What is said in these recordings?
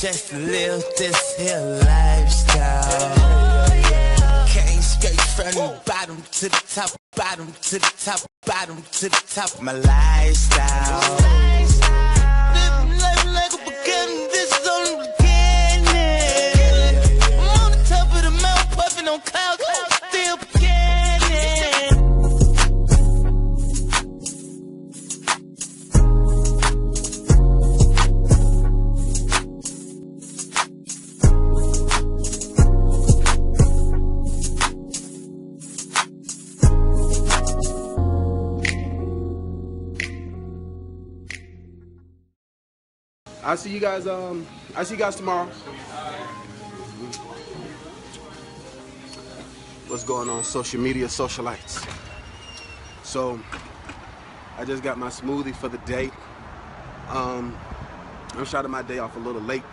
Just to live this here lifestyle. Came straight from the bottom to the top, bottom to the top, bottom to the top. My lifestyle. Living life like a beginning, this is only the beginning. I'm on the top of the mountain, puffing on clouds, still beginning. I'll see you guys. I'll see you guys tomorrow. What's going on, social media socialites? So, I just got my smoothie for the day. I'm starting my day off a little late.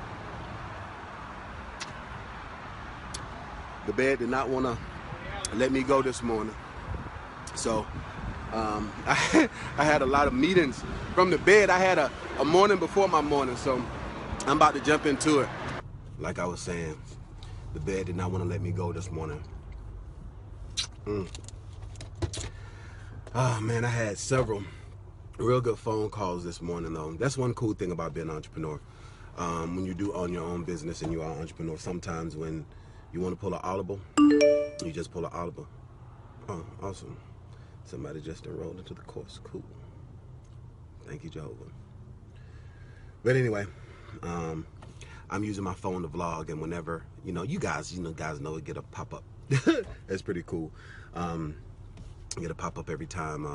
The bed did not want to let me go this morning, so I had a lot of meetings from the bed. I had a morning before my morning, so I'm about to jump into it. Like I was saying, the bed did not want to let me go this morning. Oh man, I had several real good phone calls this morning though. That's one cool thing about being an entrepreneur. When you do own your own business and you are an entrepreneur, sometimes when you want to pull an audible, you just pull an audible. Oh, awesome. Somebody just enrolled into the course. Cool. Thank you, Jehovah. But anyway, I'm using my phone to vlog, and whenever, you guys know it get a pop-up. That's pretty cool. I get a pop-up every time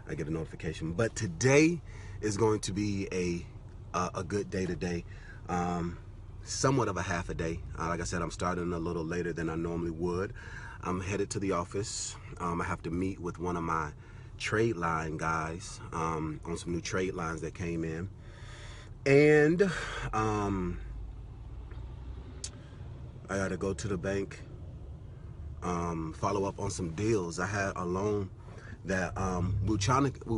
I get a notification. But today is going to be a good day today. Somewhat of a half a day. Like I said, I'm starting a little later than I normally would. I'm headed to the office. I have to meet with one of my trade line guys on some new trade lines that came in. And I got to go to the bank, follow up on some deals. I had a loan that we were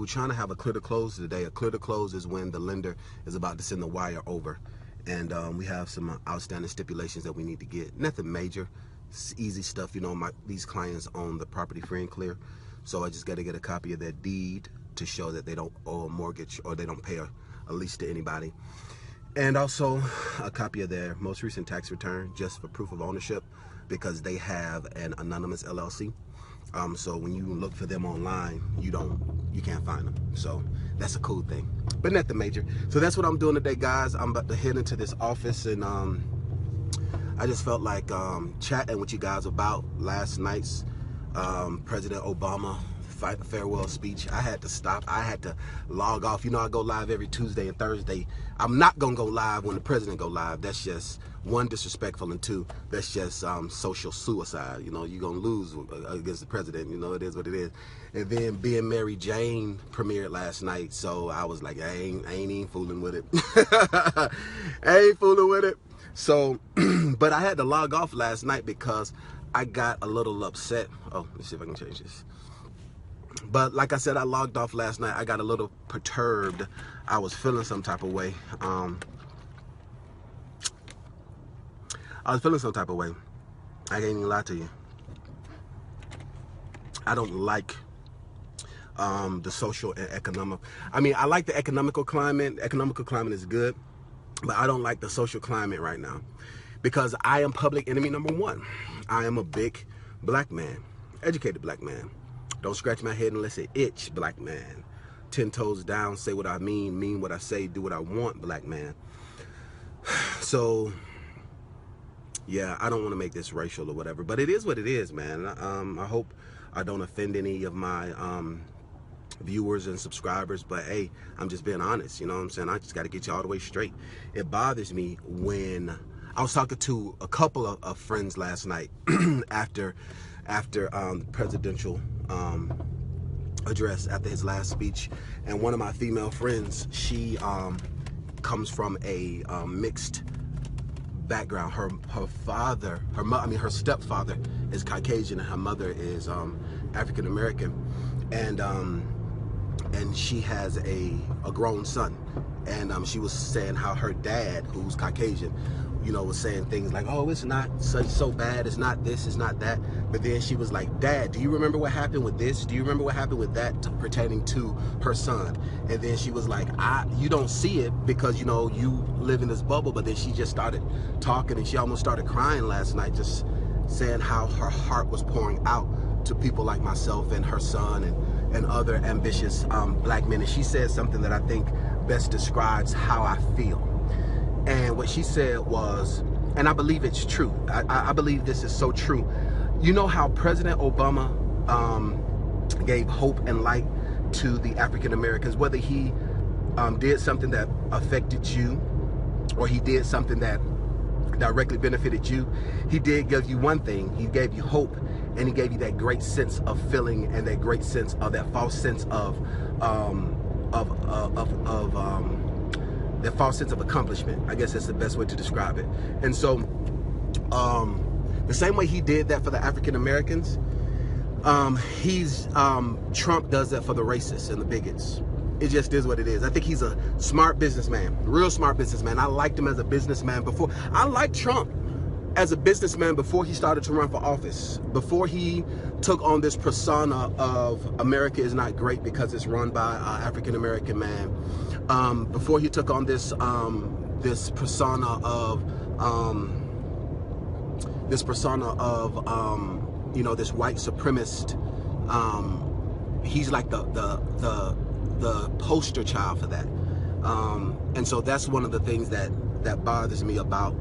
trying to have a clear to close today. A clear to close is when the lender is about to send the wire over. And we have some outstanding stipulations that we need to get. Nothing major. It's easy stuff, these clients own the property free and clear, so I just got to get a copy of their deed to show that they don't owe a mortgage or they don't pay a lease to anybody, and also a copy of their most recent tax return just for proof of ownership, because they have an anonymous LLC. So when you look for them online, you can't find them. So that's a cool thing, but nothing major. So that's what I'm doing today, guys. I'm about to head into this office, and I just felt like chatting with you guys about last night's President Obama farewell speech. I had to stop. I had to log off. I go live every Tuesday and Thursday. I'm not going to go live when the president go live. That's just, one, disrespectful, and two, that's just social suicide. You're going to lose against the president. It is what it is. And then Being Mary Jane premiered last night, so I was like, I ain't even fooling with it. I ain't fooling with it. So, but I had to log off last night because I got a little upset. Oh, let's see if I can change this. But like I said, I logged off last night. I got a little perturbed. I was feeling some type of way. I was feeling some type of way. I can't even lie to you. I don't like the social and economic. I like the economical climate. Economical climate is good. But I don't like the social climate right now, because I am public enemy number one. I am a big black man, educated black man. Don't scratch my head unless it itch, black man. 10 toes down, say what I mean what I say, do what I want, black man. So, yeah, I don't want to make this racial or whatever, but it is what it is, man. I hope I don't offend any of my viewers and subscribers, but hey, I'm just being honest, you know what I'm saying? I just got to get you all the way straight. It bothers me when I was talking to a couple of friends last night after the presidential address, after his last speech, and one of my female friends, she comes from a mixed background. Her stepfather is Caucasian and her mother is African American, and she has a grown son, and she was saying how her dad, who's Caucasian, was saying things like, oh, it's not so bad, it's not this, it's not that. But then she was like, Dad, do you remember what happened with this? Do you remember what happened with that, pertaining to her son? And then she was like, you don't see it because, you live in this bubble. But then she just started talking, and she almost started crying last night, just saying how her heart was pouring out to people like myself and her son and other ambitious black men. And she said something that I think best describes how I feel. And what she said was, and I believe it's true, I believe this is so true. You know how President Obama gave hope and light to the African Americans, whether he did something that affected you or he did something that directly benefited you, he did give you one thing. He gave you hope, and he gave you that great sense of feeling and that great sense of that false sense of that false sense of accomplishment. I guess that's the best way to describe it. And so the same way he did that for the African Americans, Trump does that for the racists and the bigots. It just is what it is. I think he's a smart businessman, real smart businessman. I liked him as a businessman before. I liked Trump as a businessman before he started to run for office, before he took on this persona of America is not great because it's run by an African-American man, before he took on this persona of this white supremacist. He's like the poster child for that, and so that's one of the things that bothers me about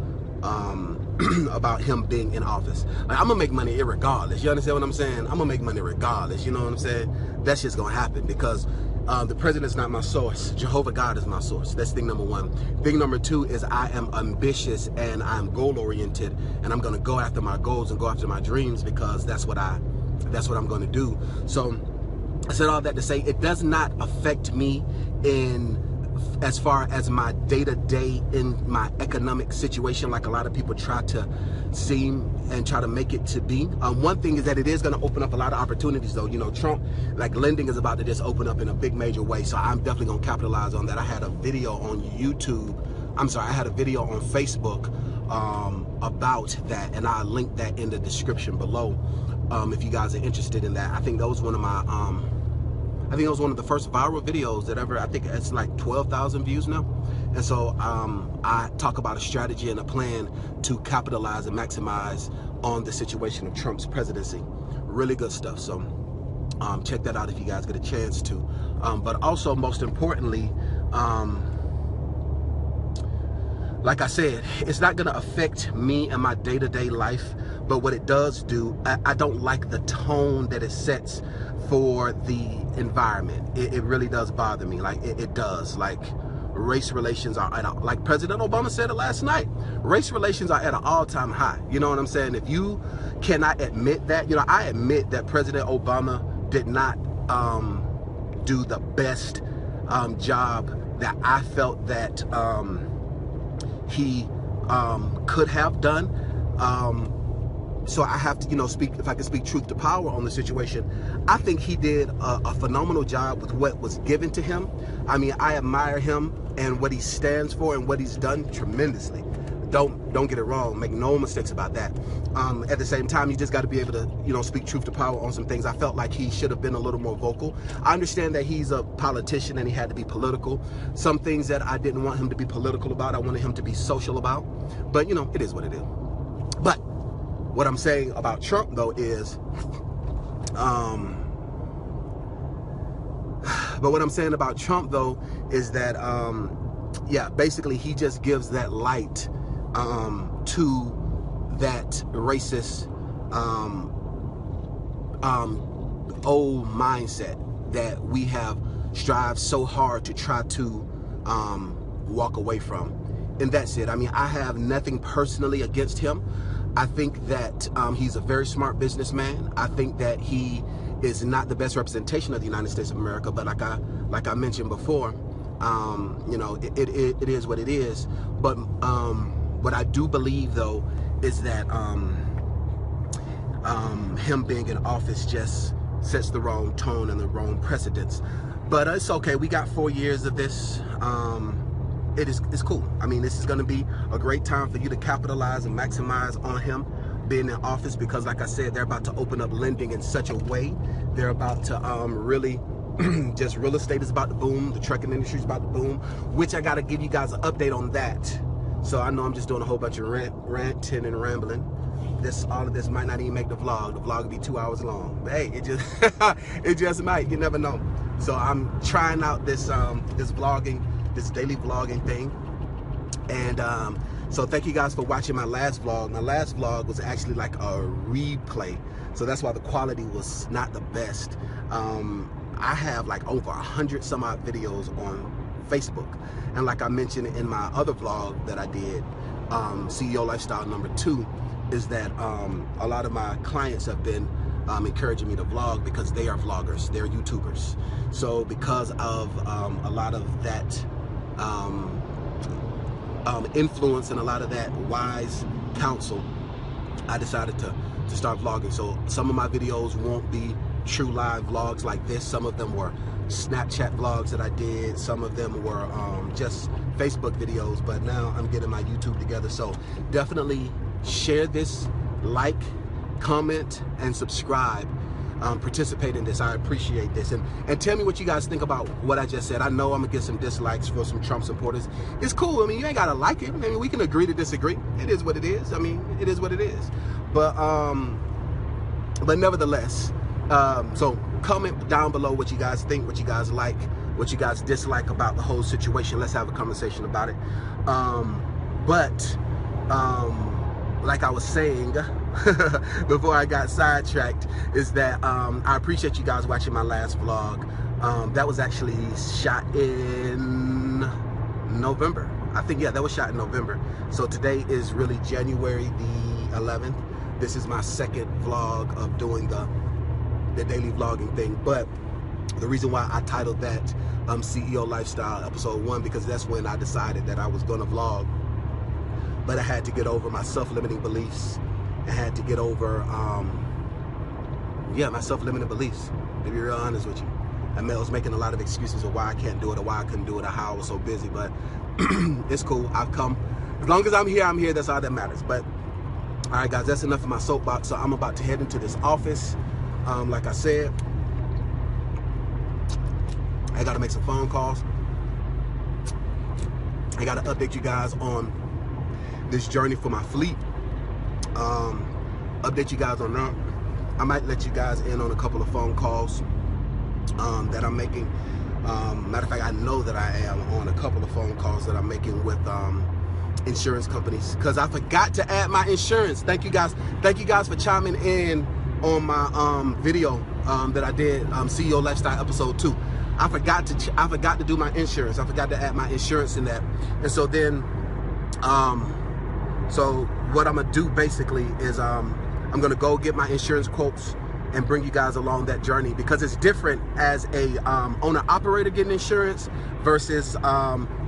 about him being in office. Like, I'm gonna make money irregardless. You understand what I'm saying? I'm gonna make money regardless. You know what I'm saying? That's just gonna happen because the president's not my source. Jehovah God is my source. That's thing number one. Thing number two is I am ambitious and I'm goal oriented, and I'm gonna go after my goals and go after my dreams because that's what I'm gonna do. So I said all that to say it does not affect me in as far as my day-to-day in my economic situation, like a lot of people try to seem and try to make it to be. One thing is that it is going to open up a lot of opportunities, though. Trump, like lending is about to just open up in a big major way, so I'm definitely going to capitalize on that. I had a video on I had a video on Facebook about that, and I'll link that in the description below if you guys are interested in that. I think that was one of my I think it was one of the first viral videos that ever, I think it's like 12,000 views now. And so I talk about a strategy and a plan to capitalize and maximize on the situation of Trump's presidency. Really good stuff. So check that out if you guys get a chance to. But also, most importantly, like I said, it's not going to affect me and my day-to-day life, but what it does do, I don't like the tone that it sets for the environment. It really does bother me. Like it does. Like race relations are at like President Obama said it last night. Race relations are at an all-time high. You know what I'm saying? If you cannot admit that, I admit that President Obama did not do the best job that I felt that he could have done. So I have to, speak, if I can speak truth to power on the situation. I think he did a phenomenal job with what was given to him. I mean, I admire him and what he stands for and what he's done tremendously. Don't get it wrong. Make no mistakes about that. At the same time, you just got to be able to, speak truth to power on some things. I felt like he should have been a little more vocal. I understand that he's a politician and he had to be political. Some things that I didn't want him to be political about, I wanted him to be social about. But, it is what it is. But what I'm saying about Trump, though, is, that, yeah, basically he just gives that light to that racist, old mindset that we have strived so hard to try to walk away from. that's it. I mean, I have nothing personally against him. I think that he's a very smart businessman. I think that he is not the best representation of the United States of America, but like I mentioned before, you know, it is what it is. But what I do believe, though, is that him being in office just sets the wrong tone and the wrong precedence. But it's okay. We got 4 years of this. It's cool. I mean, this is going to be a great time for you to capitalize and maximize on him being in office, because like I said, they're about to open up lending in such a way. They're about to really just real estate is about to boom. The trucking industry is about to boom, which I got to give you guys an update on that. So I know I'm just doing a whole bunch of ranting and rambling. All of this might not even make the vlog. The vlog will be 2 hours long. But hey, it just might. You never know. So I'm trying out this vlogging, this daily vlogging thing. And so thank you guys for watching my last vlog. My last vlog was actually like a replay, so that's why the quality was not the best. I have like over 100 some odd videos on Facebook, and like I mentioned in my other vlog that I did, CEO Lifestyle #2, is that a lot of my clients have been encouraging me to vlog because they are vloggers, they're YouTubers. So because of a lot of that influence and a lot of that wise counsel, I decided to start vlogging. So some of my videos won't be true live vlogs like this. Some of them were Snapchat vlogs that I did. Some of them were just Facebook videos, but now I'm getting my YouTube together. So definitely share this, like, comment, and subscribe. Participate in this. I appreciate this, and tell me what you guys think about what I just said. I know I'm gonna get some dislikes for some Trump supporters. It's cool. I mean, you ain't gotta like it. I mean, we can agree to disagree. It is what it is. I mean, it is what it is. But nevertheless, so comment down below what you guys think, what you guys like, what you guys dislike about the whole situation. Let's have a conversation about it. Like I was saying before I got sidetracked, is that I appreciate you guys watching my last vlog. That was actually shot in November. I think, yeah, that was shot in November. So today is really January the 11th. This is my second vlog of doing the daily vlogging thing. But the reason why I titled that CEO Lifestyle Episode 1, because that's when I decided that I was gonna vlog. But I had to get over my self-limiting beliefs. I had to get over, my self-limiting beliefs, to be real honest with you. I was making a lot of excuses of why I can't do it, or why I couldn't do it, or how I was so busy. But it's cool. I've come. As long as I'm here, that's all that matters. But, all right, guys, that's enough of my soapbox. So I'm about to head into this office. Like I said, I got to make some phone calls. I got to update you guys on this journey for my fleet. Update you guys on that. I might let you guys in on a couple of phone calls that I'm making. Matter of fact, I know that I am on a couple of phone calls that I'm making with insurance companies, because I forgot to add my insurance. Thank you guys for chiming in on my video that I did, CEO Lifestyle Episode 2. I forgot to do my insurance. I forgot to add my insurance in that. And so then so what I'm gonna do basically is I'm gonna go get my insurance quotes and bring you guys along that journey, because it's different as a owner operator getting insurance versus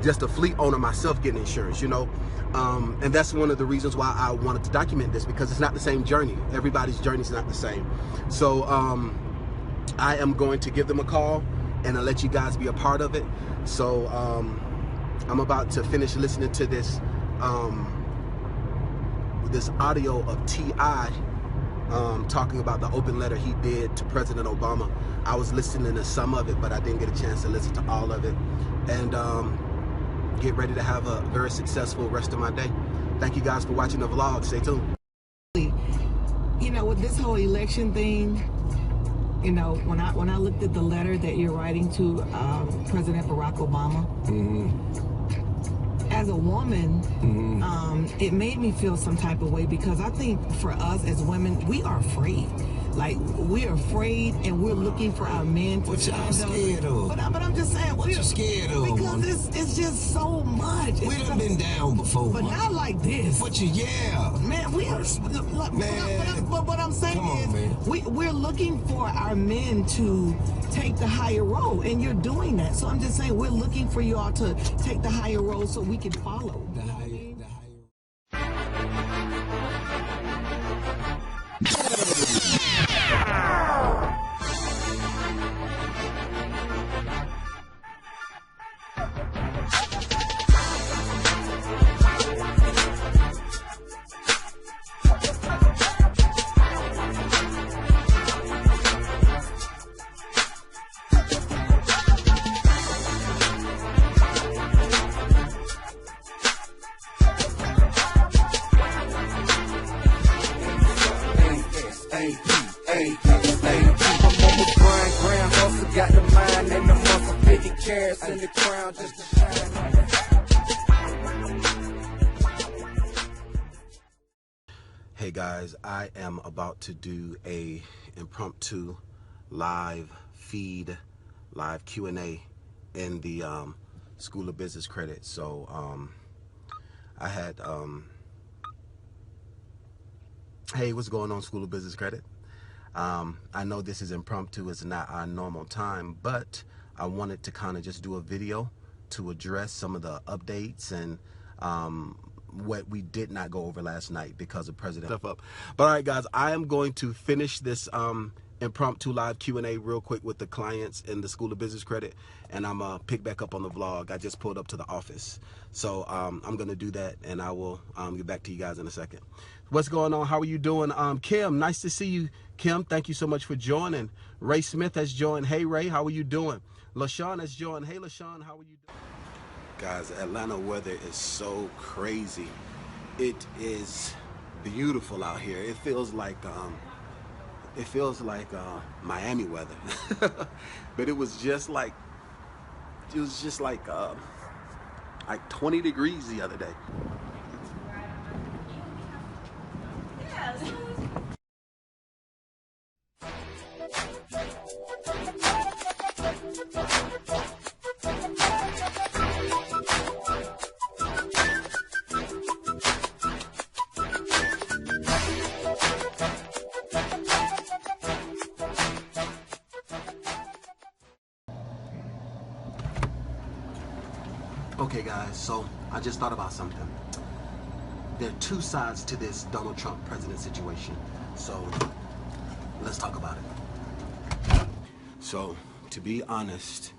just a fleet owner myself getting insurance, you know. And that's one of the reasons why I wanted to document this, because it's not the same journey. Everybody's journey is not the same. So I am going to give them a call and I'll let you guys be a part of it. So I'm about to finish listening to this this audio of T.I. Talking about the open letter he did to President Obama. I was listening to some of it, but I didn't get a chance to listen to all of it. And get ready to have a very successful rest of my day. Thank you guys for watching the vlog. Stay tuned. You know, with this whole election thing, you know, when I looked at the letter that you're writing to President Barack Obama, as a woman, it made me feel some type of way, because I think for us as women, we are afraid. Like, we're afraid and we're looking for our men to What y'all scared of? But I'm just saying, What you scared of? Because it's just so much. We done been down before. But not like this. What you, yeah. Man, we are. But what I'm saying is, we're looking for our men to take the higher road, and you're doing that. So I'm just saying, we're looking for you all to take the higher road so we can follow. The higher. Got the mind and the muscle, 50 carats in the crown just to shine on it. Hey guys, I am about to do a impromptu live feed, live Q&A in the School of Business Credit. So I had, hey, what's going on, School of Business Credit? I know this is impromptu, it's not our normal time, but I wanted to kind of just do a video to address some of the updates and what we did not go over last night because of President stuff up. But all right, guys, I am going to finish this impromptu live Q&A real quick with the clients in the School of Business Credit, and I'm gonna pick back up on the vlog. I just pulled up to the office, so I'm gonna do that, and I will get back to you guys in a second. What's going on? How are you doing? Kim, nice to see you. Kim, thank you so much for joining. Ray Smith has joined. Hey Ray, how are you doing? LaShawn has joined. Hey LaShawn, how are you doing? Guys, Atlanta weather is so crazy. It is beautiful out here. It feels like Miami weather. But it was just like 20 degrees the other day. Okay guys, so I just thought about something. There are two sides to this Donald Trump president situation. So let's talk about it. So to be honest,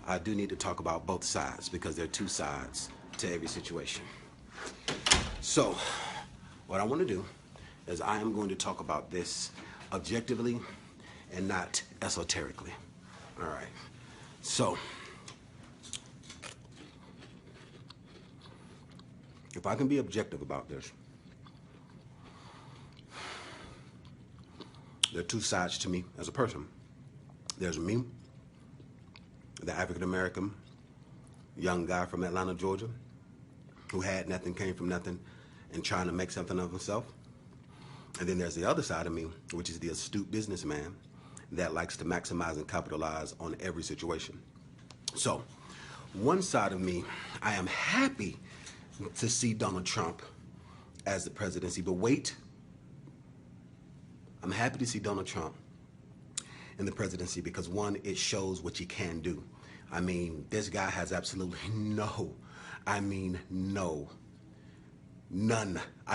I do need to talk about both sides because there are two sides to every situation. So what I want to do is I am going to talk about this objectively and not esoterically. All right. So if I can be objective about this, there are two sides to me as a person. There's me, the African-American young guy from Atlanta, Georgia, who had nothing, came from nothing, and trying to make something of himself. And then there's the other side of me, which is the astute businessman that likes to maximize and capitalize on every situation. So, one side of me, I am happy to see Donald Trump as the presidency, but wait, I'm happy to see Donald Trump in the presidency because one, it shows what you can do. I mean, this guy has absolutely none. I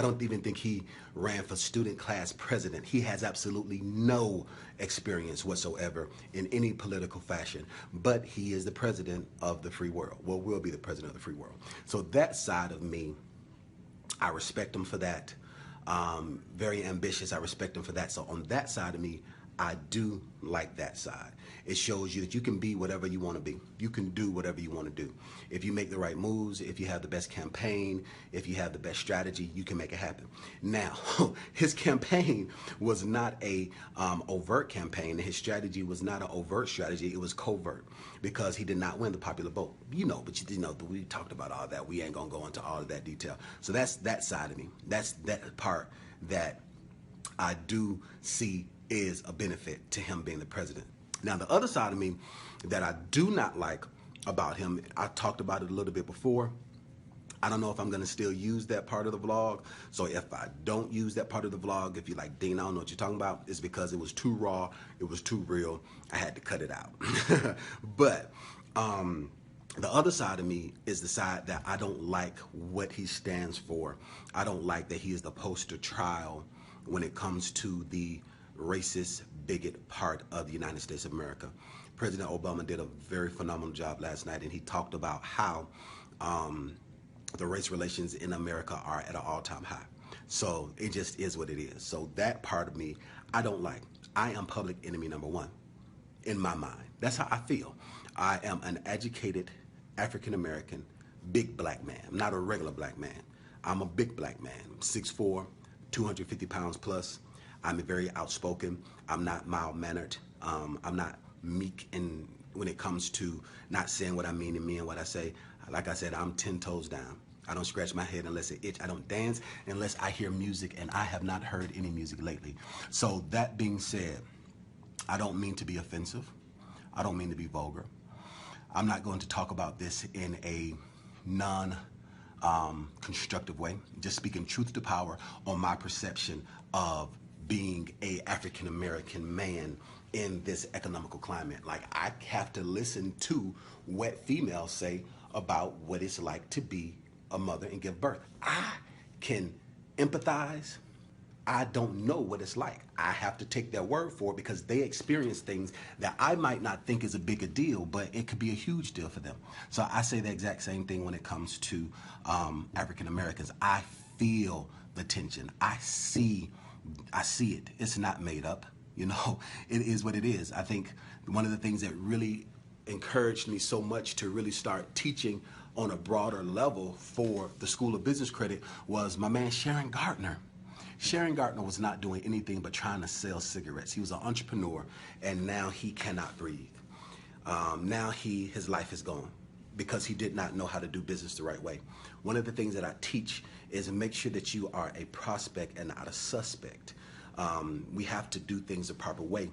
don't even think he ran for student class president. He has absolutely no experience whatsoever in any political fashion, but he is the president of the free world. Well, will be the president of the free world. So that side of me, I respect him for that. Very ambitious, I respect him for that. So on that side of me, I do like that side. It shows you that you can be whatever you want to be. You can do whatever you want to do. If you make the right moves, if you have the best campaign, if you have the best strategy, you can make it happen. Now, his campaign was not a overt campaign. His strategy was not an overt strategy. It was covert because he did not win the popular vote. You know, but you know, we talked about all that. We ain't gonna go into all of that detail. So that's that side of me. That's that part that I do see is a benefit to him being the president. Now, the other side of me that I do not like about him, I talked about it a little bit before. I don't know if I'm going to still use that part of the vlog. So if I don't use that part of the vlog, if you're like, Dean, I don't know what you're talking about, it's because it was too raw, it was too real. I had to cut it out. But the other side of me is the side that I don't like what he stands for. I don't like that he is the poster child when it comes to the racist, bigot part of the United States of America. President Obama did a very phenomenal job last night, and he talked about how the race relations in America are at an all-time high. So it just is what it is. So that part of me, I don't like. I am public enemy number one in my mind. That's how I feel. I am an educated African-American big black man. I'm not a regular black man. I'm a big black man. I'm 6'4", 250 pounds plus. I'm very outspoken. I'm not mild-mannered. I'm not meek when it comes to not saying what I mean and mean what I say. Like I said, I'm 10 toes down. I don't scratch my head unless it itch. I don't dance unless I hear music, and I have not heard any music lately. So that being said, I don't mean to be offensive. I don't mean to be vulgar. I'm not going to talk about this in a non-constructive way, just speaking truth to power on my perception of being a African-American man in this economical climate. Like, I have to listen to what females say about what it's like to be a mother and give birth. I can empathize. I don't know what it's like. I have to take their word for it because they experience things that I might not think is a big a deal, but it could be a huge deal for them. So I say the exact same thing when it comes to African Americans. I feel the tension. I see it. It's not made up. You know, it is what it is. I think one of the things that really encouraged me so much to really start teaching on a broader level for the School of Business Credit was my man Sharon Gardner. Sharon Gardner was not doing anything but trying to sell cigarettes. He was an entrepreneur, and now he cannot breathe. Now his life is gone because he did not know how to do business the right way. One of the things that I teach is make sure that you are a prospect and not a suspect. We have to do things the proper way.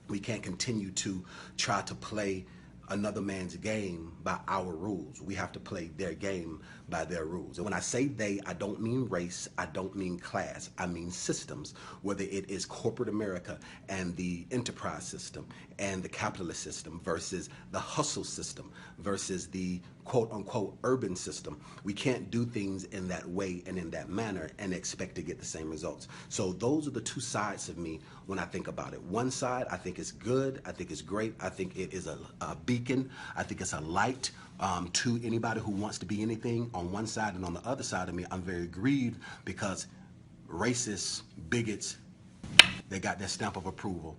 We can't continue to try to play another man's game by our rules. We have to play their game by their rules. And when I say they, I don't mean race, I don't mean class, I mean systems, whether it is corporate America and the enterprise system and the capitalist system versus the hustle system versus the quote unquote urban system. We can't do things in that way and in that manner and expect to get the same results. So those are the two sides of me when I think about it. One side, I think it's good, I think it's great, I think it is a beacon, I think it's a light to anybody who wants to be anything on one side, and on the other side of me, I'm very grieved because racists, bigots, they got their stamp of approval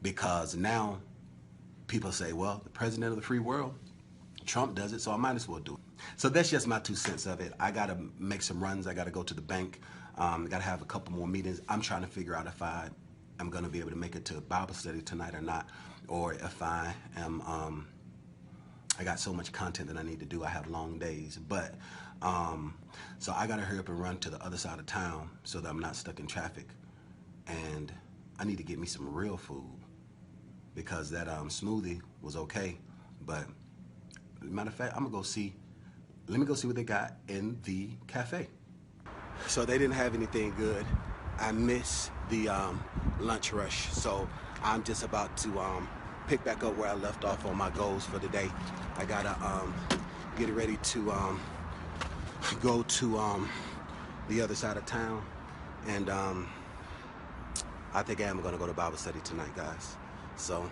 because now people say, well, the president of the free world, Trump does it, so I might as well do it. So that's just my 2 cents of it. I got to make some runs. I got to go to the bank. Got to have a couple more meetings. I'm trying to figure out if I am going to be able to make it to Bible study tonight or not, or if I am, I got so much content that I need to do. I have long days, but so I got to hurry up and run to the other side of town so that I'm not stuck in traffic. And I need to get me some real food because that smoothie was okay, but matter of fact, I'm gonna go see. Let me go see what they got in the cafe. So they didn't have anything good. I miss the lunch rush, so I'm just about to pick back up where I left off on my goals for the day. I gotta get ready to go to the other side of town, and I think I am gonna go to Bible study tonight, guys. So,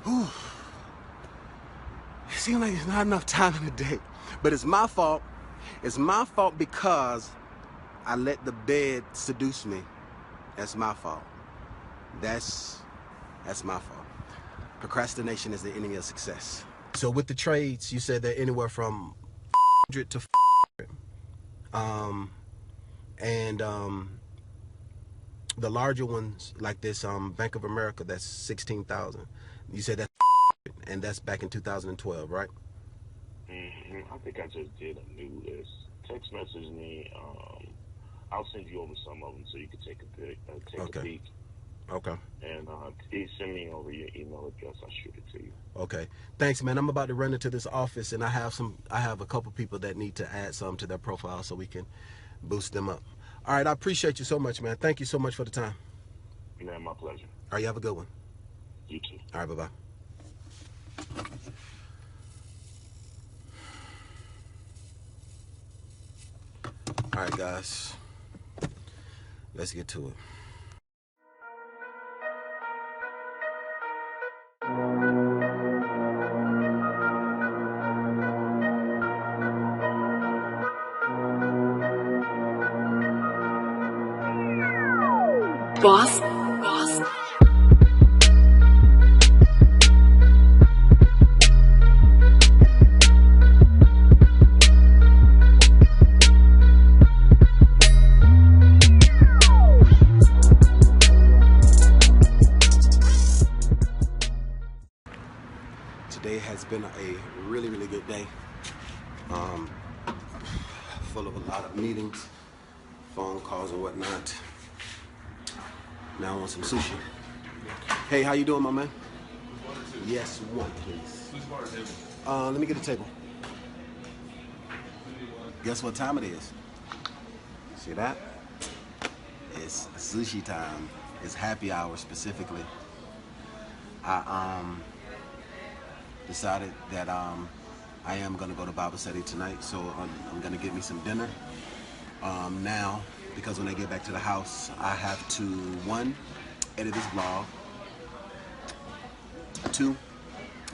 whew. It seems like there's not enough time in the day, but it's my fault. It's my fault because I let the bed seduce me. That's my fault. That's my fault. Procrastination is the enemy of success. So with the trades, you said they're anywhere from 100 to 400. The larger ones like this Bank of America, that's 16,000. You said that's and that's back in 2012, right? I think I just did a new list. Text message me. I'll send you over some of them so you can take a peek. Okay. And please send me over your email address. I'll shoot it to you. Okay. Thanks, man. I'm about to run into this office, and I have a couple people that need to add some to their profile so we can boost them up. All right. I appreciate you so much, man. Thank you so much for the time. Man, my pleasure. All right. You have a good one. You too. All right. Bye-bye. All right, guys. Let's get to it. Boss. Today has been a really, really good day. Full of a lot of meetings, phone calls and whatnot. Now I want some sushi. Hey, how you doing, my man? Yes, one, please. Let me get a table. Guess what time it is? See that? It's sushi time. It's happy hour specifically. I decided that I am gonna go to Bible study tonight, so I'm gonna get me some dinner. Now, because when I get back to the house, I have to, 1, edit this vlog, 2,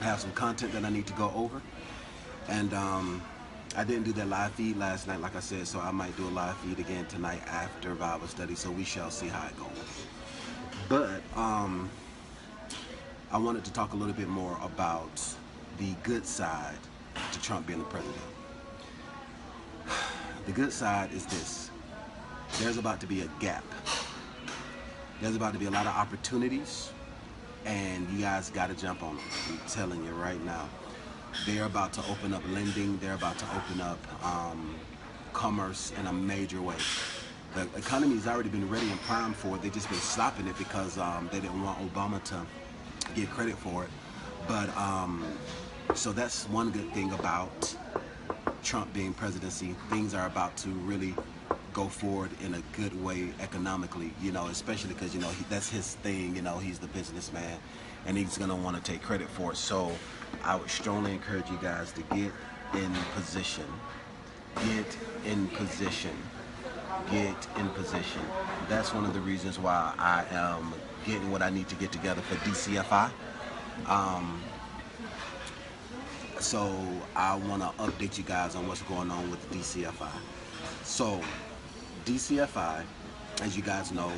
I have some content that I need to go over, and I didn't do that live feed last night, like I said, so I might do a live feed again tonight after Bible study, so we shall see how it goes. But I wanted to talk a little bit more about the good side to Trump being the president. The good side is this. There's about to be a gap. There's about to be a lot of opportunities, and you guys got to jump on them. I'm telling you right now. They're about to open up lending. They're about to open up commerce in a major way. The economy has already been ready and primed for it. They've just been stopping it because they didn't want Obama to get credit for it. But so that's one good thing about Trump being presidency. Things are about to really go forward in a good way economically, you know, especially because, you know, that's his thing, you know, he's the businessman and he's going to want to take credit for it. So I would strongly encourage you guys to get in position. Get in position. Get in position. That's one of the reasons why I am getting what I need to get together for DCFI. So I want to update you guys on what's going on with DCFI. So DCFI, as you guys know,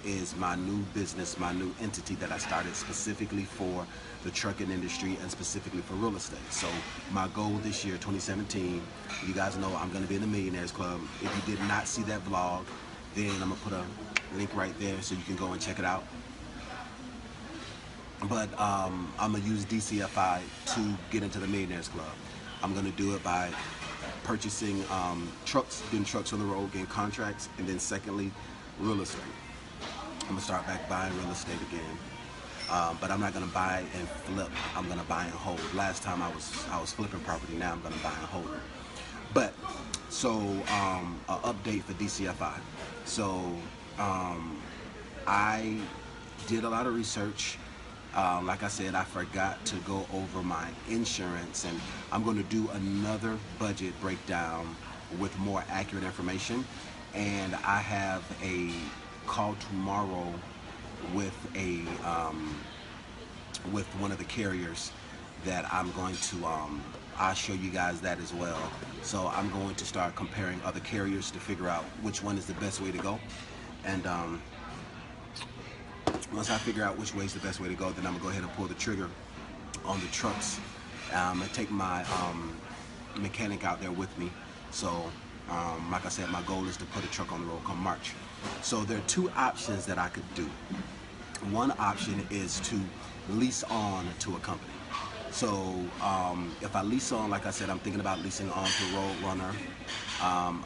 is my new business, my new entity that I started specifically for the trucking industry and specifically for real estate. So my goal this year, 2017, you guys know I'm going to be in the Millionaires Club. If you did not see that vlog, then I'm going to put a link right there so you can go and check it out. But I'm going to use DCFI to get into the Millionaires Club. I'm going to do it by purchasing trucks, getting trucks on the road, getting contracts, and then secondly, real estate. I'm going to start back buying real estate again. But I'm not going to buy and flip. I'm going to buy and hold. Last time I was flipping property. Now I'm going to buy and hold it. But so an update for DCFI. So I did a lot of research. Like I said, I forgot to go over my insurance, and I'm going to do another budget breakdown with more accurate information. And I have a call tomorrow with with one of the carriers that I'm going to I'll show you guys that as well. So I'm going to start comparing other carriers to figure out which one is the best way to go. And once I figure out which way is the best way to go, then I'm gonna go ahead and pull the trigger on the trucks and take my mechanic out there with me. So like I said, my goal is to put a truck on the road come March. So there are two options that I could do. One option is to lease on to a company. So if I lease on, like I said, I'm thinking about leasing on to Roadrunner.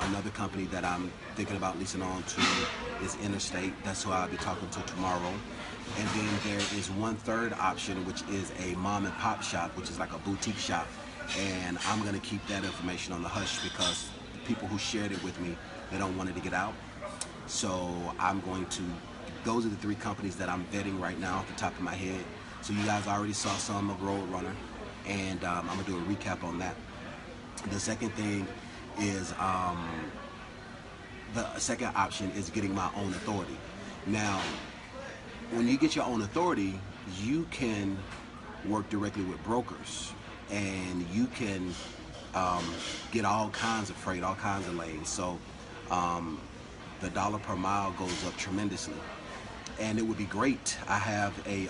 Another company that I'm thinking about leasing on to is Interstate. That's who I'll be talking to tomorrow. And then there is one third option, which is a mom and pop shop, which is like a boutique shop. And I'm going to keep that information on the hush because the people who shared it with me, they don't want it to get out. So I'm going to, those are the three companies that I'm vetting right now off the top of my head. So you guys already saw some of Roadrunner, and I'm going to do a recap on that. The second thing is, the second option is getting my own authority. Now, when you get your own authority, you can work directly with brokers, and you can get all kinds of freight, all kinds of lanes. So the dollar per mile goes up tremendously. And it would be great. I have a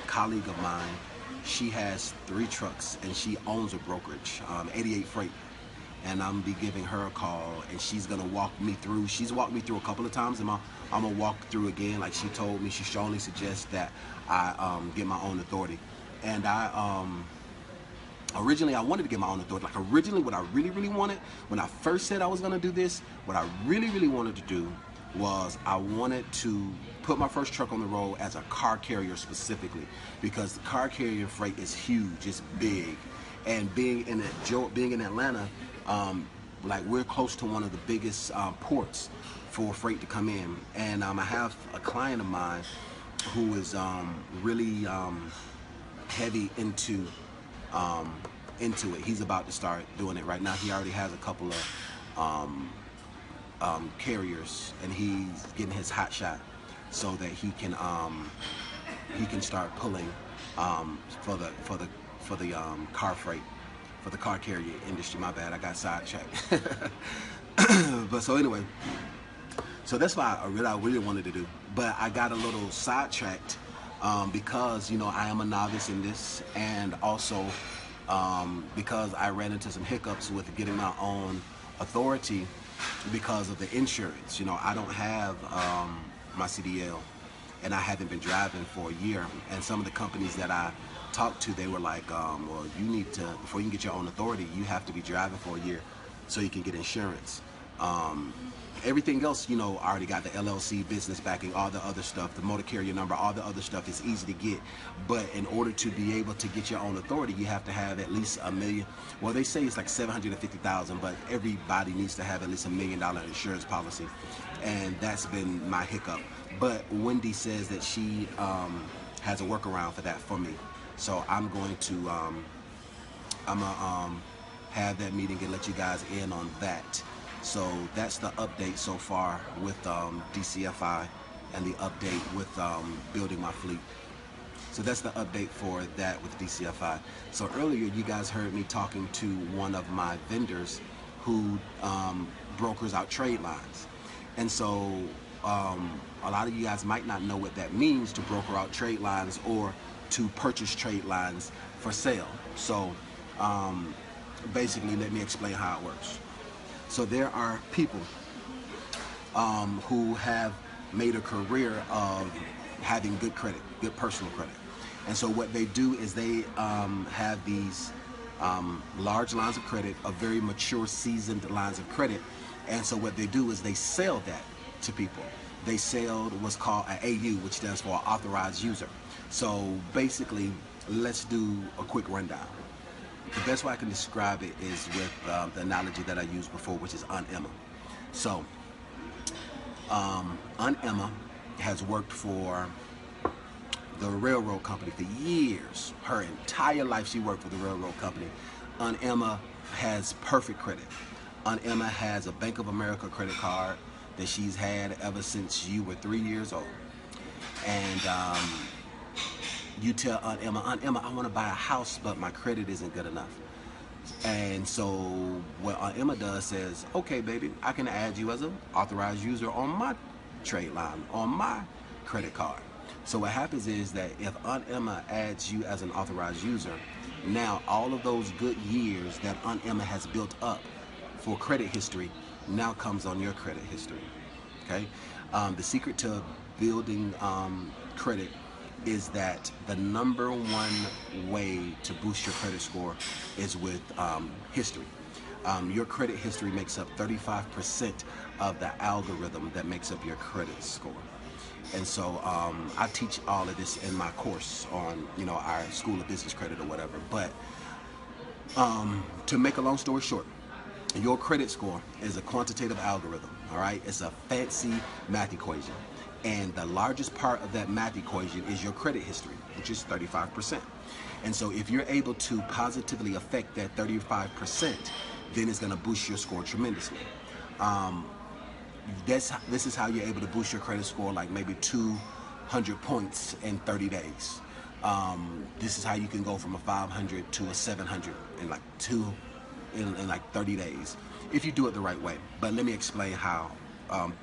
colleague of mine. She has 3 trucks, and she owns a brokerage, 88 Freight. And I'm be giving her a call, and she's gonna walk me through. She's walked me through a couple of times, and I'm gonna walk through again. Like she told me, she strongly suggests that I get my own authority. And originally I wanted to get my own authority. Like originally, what I really wanted, when I first said I was gonna do this, what I really wanted to do was I wanted to put my first truck on the road as a car carrier specifically, because the car carrier freight is huge, it's big, and being in Atlanta, like we're close to one of the biggest ports for freight to come in, and I have a client of mine who is really heavy into it. He's about to start doing it right now. He already has a couple of carriers, and he's getting his hot shot so that he can start pulling for the car freight, for the car carrier industry. My bad, I got sidetracked. But so anyway, so that's why I really wanted to do, but I got a little sidetracked because, you know, I am a novice in this, and also because I ran into some hiccups with getting my own authority because of the insurance. You know, I don't have my CDL, and I haven't been driving for a year, and some of the companies that I talked to, they were like, well, you need to, before you can get your own authority, you have to be driving for a year so you can get insurance. Everything else, you know, I already got the LLC business backing, all the other stuff, the motor carrier number, all the other stuff is easy to get. But in order to be able to get your own authority, you have to have at least $1 million. Well, they say it's like $750,000, but everybody needs to have at least $1 million insurance policy. And that's been my hiccup. But Wendy says that she has a workaround for that for me. So I'm going to have that meeting and let you guys in on that. So that's the update so far with DCFI, and the update with building my fleet. So that's the update for that with DCFI. So earlier you guys heard me talking to one of my vendors who brokers out trade lines. And so a lot of you guys might not know what that means, to broker out trade lines or to purchase trade lines for sale. So basically, let me explain how it works. So there are people who have made a career of having good credit, good personal credit. And so what they do is they have these large lines of credit, a very mature, seasoned lines of credit. And so what they do is they sell that to people. They sell what's called an AU, which stands for authorized user. So basically, let's do a quick rundown. The best way I can describe it is with the analogy that I used before, which is Aunt Emma. So Aunt Emma has worked for the railroad company for years. Her entire life she worked for the railroad company. Aunt Emma has perfect credit. Aunt Emma has a Bank of America credit card that she's had ever since you were 3 years old. And you tell Aunt Emma, I want to buy a house, but my credit isn't good enough. And so what Aunt Emma does says, okay, baby, I can add you as an authorized user on my trade line, on my credit card. So what happens is that if Aunt Emma adds you as an authorized user, now all of those good years that Aunt Emma has built up for credit history now comes on your credit history. Okay? The secret to building credit is that the #1 way to boost your credit score is with history. Your credit history makes up 35% of the algorithm that makes up your credit score. And so I teach all of this in my course on, our School of Business Credit or whatever. But to make a long story short, your credit score is a quantitative algorithm, all right? It's a fancy math equation. And the largest part of that math equation is your credit history, which is 35%. And so if you're able to positively affect that 35%, then it's going to boost your score tremendously. This is how you're able to boost your credit score like maybe 200 points in 30 days. This is how you can go from a 500 to a 700 in like 30 days if you do it the right way. But let me explain how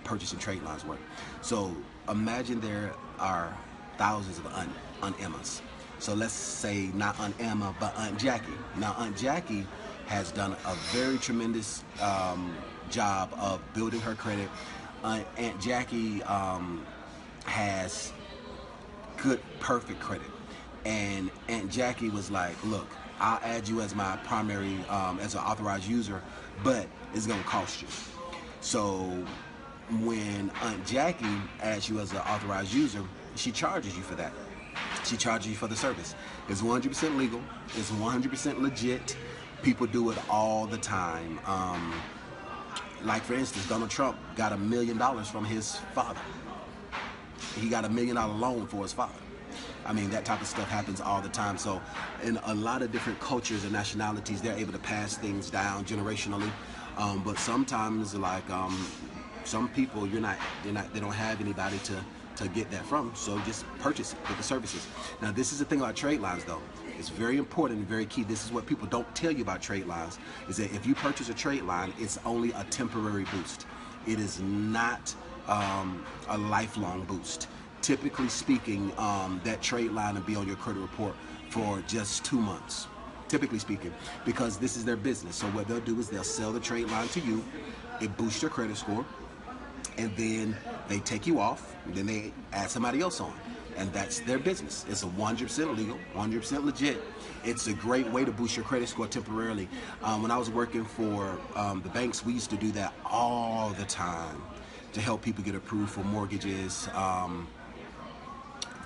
purchase and trade lines work. So imagine there are thousands of Aunt Emmas. So let's say not Aunt Emma, but Aunt Jackie. Now Aunt Jackie has done a very tremendous job of building her credit. Aunt Jackie has good, perfect credit. And Aunt Jackie was like, look, I'll add you as my primary, as an authorized user, but it's gonna cost you. So when Aunt Jackie adds you as an authorized user, she charges you for that. She charges you for the service. It's 100% legal. It's 100% legit. People do it all the time. Like for instance, Donald Trump got $1 million from his father. He got $1 million loan for his father. I mean, that type of stuff happens all the time. So in a lot of different cultures and nationalities, they're able to pass things down generationally. But sometimes, like some people, they don't have anybody to get that from. So just purchase it, get the services. Now, this is the thing about trade lines, though. It's very important and very key. This is what people don't tell you about trade lines, is that if you purchase a trade line, it's only a temporary boost. It is not a lifelong boost. Typically speaking, that trade line will be on your credit report for just 2 months, typically speaking, because this is their business. So what they'll do is they'll sell the trade line to you, it boosts your credit score, and then they take you off, and then they add somebody else on. And that's their business. It's a 100% legal, 100% legit. It's a great way to boost your credit score temporarily. When I was working for the banks, we used to do that all the time to help people get approved for mortgages.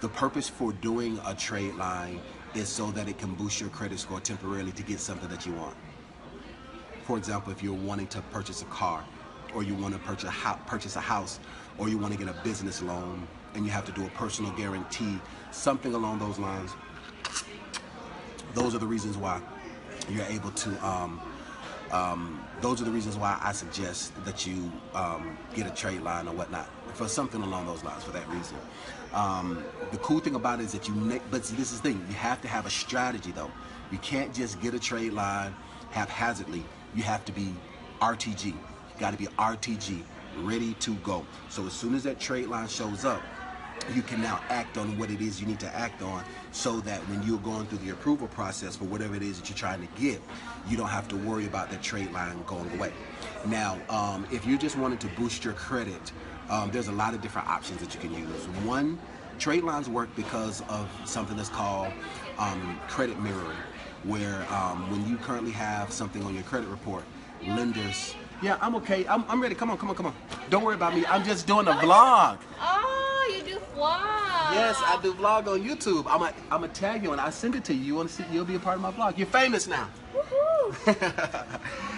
The purpose for doing a trade line is so that it can boost your credit score temporarily to get something that you want. For example, if you're wanting to purchase a car, or you want to purchase a house, or you want to get a business loan, and you have to do a personal guarantee, something along those lines. Those are the reasons why you're able to, those are the reasons why I suggest that you get a trade line or whatnot, for something along those lines, for that reason. The cool thing about it is that but this is the thing, you have to have a strategy though. You can't just get a trade line haphazardly. You have to be RTG. You got to be RTG, ready to go. So as soon as that trade line shows up, you can now act on what it is you need to act on, so that when you're going through the approval process for whatever it is that you're trying to get, you don't have to worry about that trade line going away. Now, if you're just wanting to boost your credit, there's a lot of different options that you can use. One, trade lines work because of something that's called credit mirroring, where when you currently have something on your credit report, lenders, yeah, I'm okay, I'm ready, come on. Don't worry about me, I'm just doing a vlog. Oh, you do vlog. Yes, I do vlog on YouTube. I'm gonna tag you and I'll send it to you. You want to see? You'll be a part of my vlog. You're famous now. Woohoo!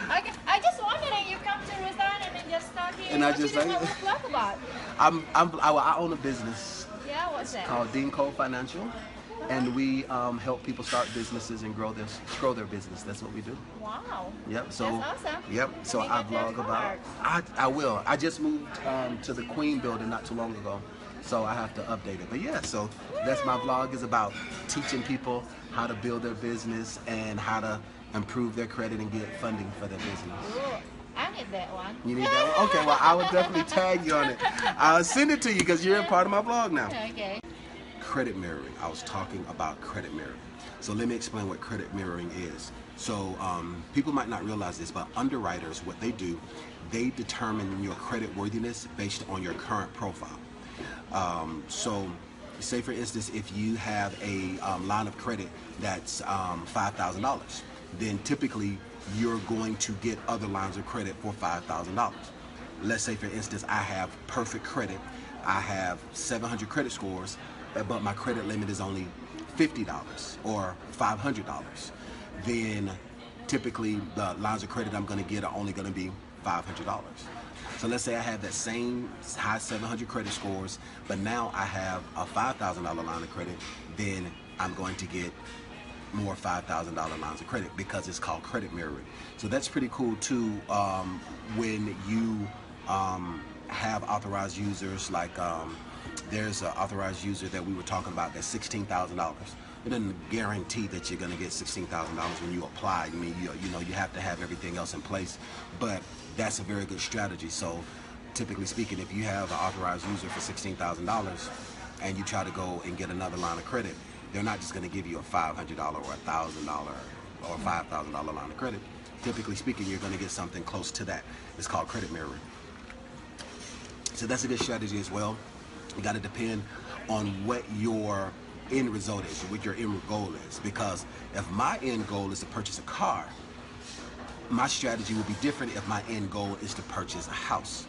I just wondering, you come to Rosanna and then just start here. And I just what vlog about? I own a business. Yeah, what's that? Called E.DeanCole Financial, and we help people start businesses and grow their business. That's what we do. Wow. Yep. So. That's awesome. Yep. So I vlog about. I will. I just moved to the Queen building not too long ago, so I have to update it. But yeah, so that's my vlog, is about teaching people how to build their business and how to improve their credit and get funding for their business. Ooh, I need that one. You need that one? Okay, well, I will definitely tag you on it. I'll send it to you because you're a part of my vlog now. Okay. Credit mirroring. I was talking about credit mirroring. So let me explain what credit mirroring is. So people might not realize this, but underwriters, what they do, they determine your credit worthiness based on your current profile. So say for instance, if you have a line of credit that's $5,000, then typically you're going to get other lines of credit for $5,000. Let's say, for instance, I have perfect credit. I have 700 credit scores, but my credit limit is only $50 or $500. Then typically the lines of credit I'm going to get are only going to be $500. So let's say I have that same high 700 credit scores, but now I have a $5,000 line of credit, then I'm going to get more $5,000 lines of credit because it's called credit mirroring. So that's pretty cool too. When you have authorized users, like there's an authorized user that we were talking about that's $16,000. It doesn't guarantee that you're going to get $16,000 when you apply. I mean, you know, you have to have everything else in place, but that's a very good strategy. So typically speaking, if you have an authorized user for $16,000 and you try to go and get another line of credit, they're not just going to give you a $500 or $1,000 or $5,000 line of credit. Typically speaking, you're going to get something close to that. It's called credit mirroring. So that's a good strategy as well. You got to depend on what your end result is, what your end goal is. Because if my end goal is to purchase a car, my strategy would be different if my end goal is to purchase a house.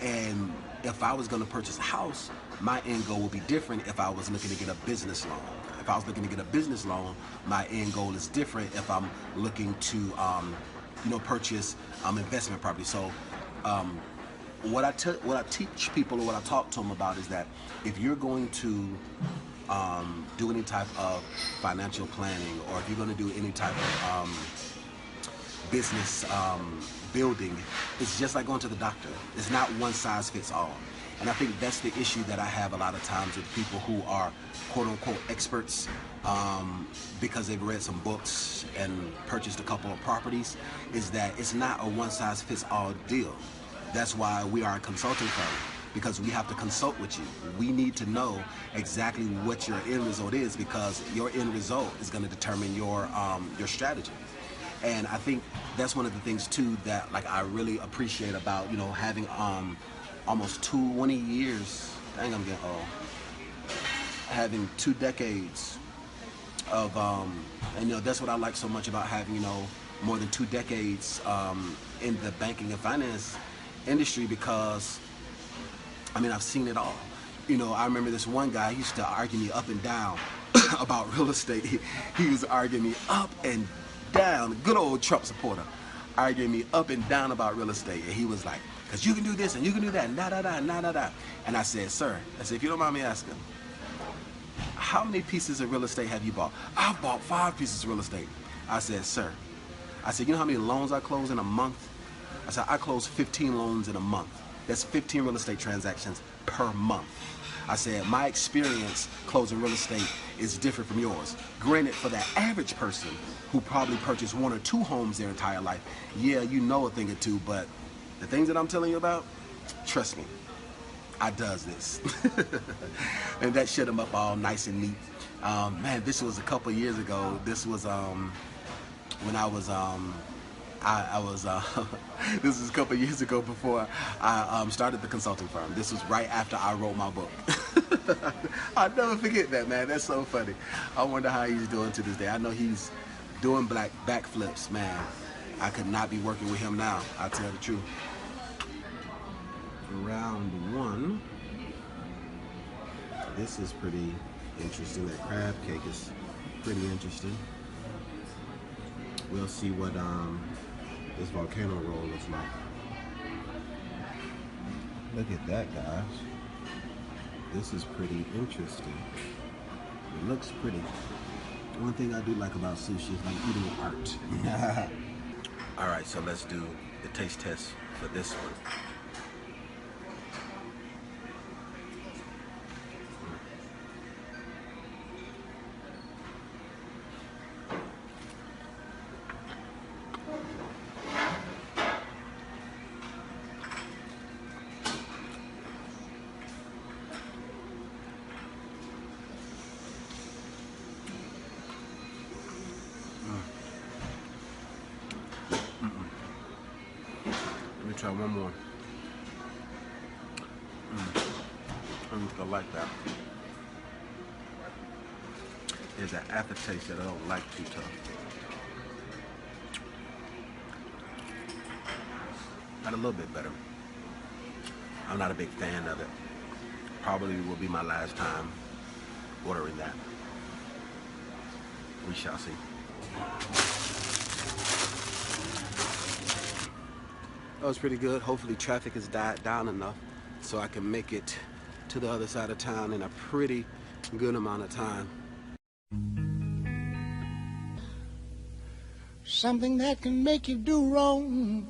And if I was going to purchase a house, my end goal would be different if I was looking to get a business loan. If I was looking to get a business loan, my end goal is different if I'm looking to, purchase investment property. So what I teach people, or what I talk to them about, is that if you're going to do any type of financial planning, or if you're going to do any type of business building, it's just like going to the doctor. It's not one size fits all. And I think that's the issue that I have a lot of times with people who are quote-unquote experts, because they've read some books and purchased a couple of properties, is that it's not a one-size-fits-all deal. That's why we are a consulting firm, because we have to consult with you. We need to know exactly what your end result is, because your end result is going to determine your strategy. And I think that's one of the things too that, like, I really appreciate about, having almost 20 years, I think I'm getting old, having 2 decades of, and that's what I like so much about having, more than 2 decades in the banking and finance industry, because, I've seen it all. I remember this one guy, he used to argue me up and down about real estate. He was arguing me up and down, good old Trump supporter, arguing me up and down about real estate. And he was like, because you can do this and you can do that, and da-da-da. And I said, sir, if you don't mind me asking, how many pieces of real estate have you bought? I've bought 5 pieces of real estate. I said, sir, you know how many loans I close in a month? I said, I close 15 loans in a month. That's 15 real estate transactions per month. I said, my experience closing real estate is different from yours. Granted, for that average person who probably purchased 1 or 2 homes their entire life, yeah, you know a thing or two, but the things that I'm telling you about, trust me, I does this. And that shut them up all nice and neat. Man, this was a couple years ago. This was when I was this was a couple years ago before I started the consulting firm. This was right after I wrote my book. I'll never forget that, man. That's so funny. I wonder how he's doing to this day. I know he's doing backflips, man. I could not be working with him now, I'll tell the truth. Round 1. This is pretty interesting. That crab cake is pretty interesting. We'll see what this volcano roll looks like. Look at that, guys. This is pretty interesting. It looks pretty. One thing I do like about sushi is like eating art. All right, so let's do the taste test for this one. Try one more. I like that. There's an aftertaste that I don't like too tough. got a little bit better. I'm not a big fan of it. Probably will be my last time ordering that. We shall see. That was pretty good. Hopefully traffic has died down enough so I can make it to the other side of town in a pretty good amount of time. Something that can make you do wrong,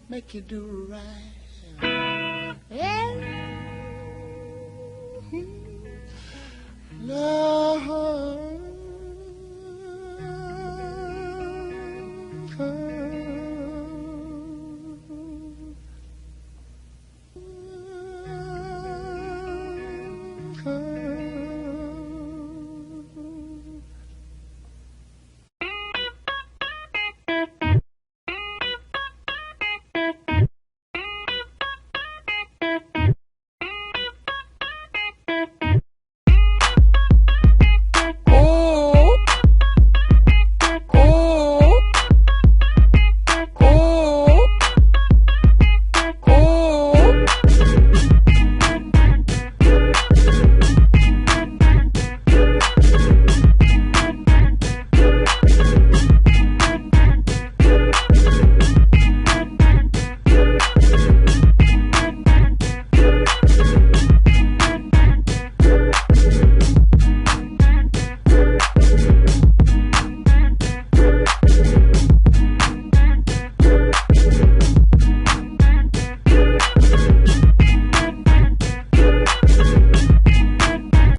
make you do right. Yeah.